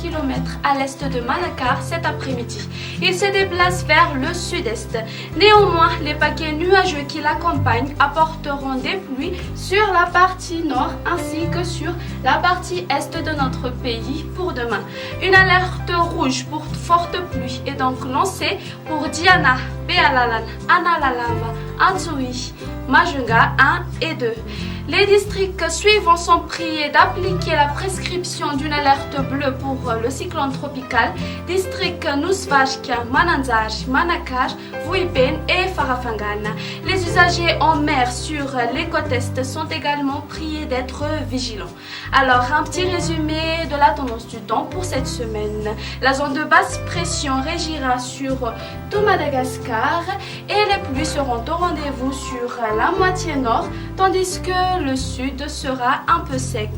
km à l'est de Manakar cet après-midi. Il se déplace vers le sud-est. Néanmoins, les paquets nuageux qui l'accompagnent apporteront des pluies sur la partie nord ainsi que sur la partie est de notre pays pour demain. Une alerte rouge pour forte pluie est donc lancée pour Diana, Bealalan, Analalava, Antsui, Majunga 1 et 2. Les districts suivants sont priés d'appliquer la prescription d'une alerte bleue pour le cyclone tropical. District Nusvashka, Mananzaj, Manakaj, Vuipen et Farafangana. Les usagers en mer sur les côtes est sont également priés d'être vigilants. Alors, un petit résumé de la tendance du temps pour cette semaine. La zone de basse pression régira sur tout Madagascar et les pluies seront au rendez-vous sur la moitié nord, tandis que le sud sera un peu sec.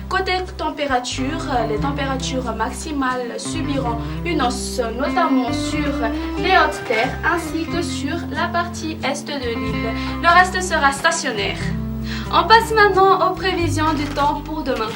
Côté température, les températures maximales subiront une hausse, notamment sur les hautes terres ainsi que sur la partie est de l'île. Le reste sera stationnaire. On passe maintenant aux prévisions du temps pour demain.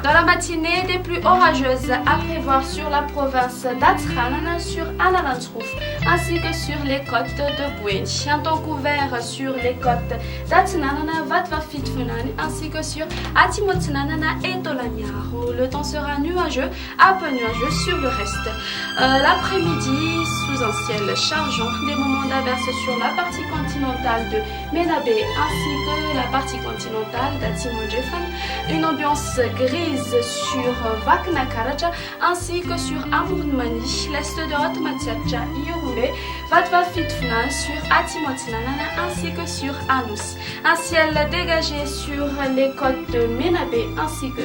Dans la matinée, des pluies orageuses à prévoir sur la province d'Atsranana, sur Analandsrouf, ainsi que sur les côtes de Bouench. Un temps couvert sur les côtes d'Atsranana, Vatvafitfenani, ainsi que sur Atimotsnanana et Tolanyaro. Le temps sera nuageux, un peu nuageux sur le reste. L'après-midi, sous un ciel chargeant, des moments d'averse sur la partie continentale de Menabé, ainsi que la partie continentale d'Atimojefan, une ambiance grise sur Vaknakaraja ainsi que sur Amurmani, l'est de Otmatsiacha Iorumbe, Vatvafitfnan sur Atimotsnanana ainsi que sur Anus. Un ciel dégagé sur les côtes de Menabé ainsi que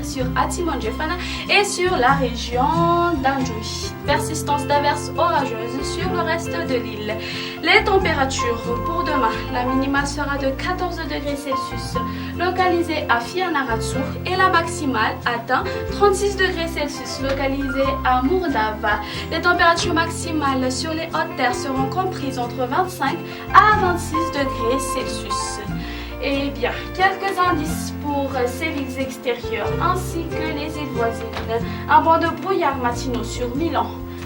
sur Atimojefana et sur la région d'Anjui. Persistance d'averses orageuses sur le reste de l'île. Les températures pour demain, la minimale sera de 14 degrés Celsius localisée à Fianarantsour et la maximale atteint 36 degrés Celsius localisée à Mourdava. Les températures maximales sur les hautes terres seront comprises entre 25 à 26 degrés Celsius. Eh bien, quelques indices pour ces villes extérieures ainsi que les îles voisines. Un banc de brouillard matinaux sur Milan,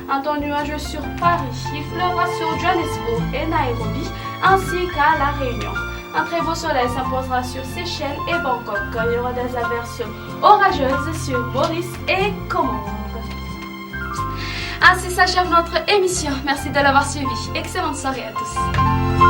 un temps nuageux sur Paris, il pleuvra sur Johannesburg et Nairobi ainsi qu'à La Réunion. Un très beau soleil s'imposera sur Seychelles et Bangkok. Il y aura des averses orageuses sur Maurice et Comores. Ainsi s'achève notre émission. Merci de l'avoir suivi. Excellente soirée à tous.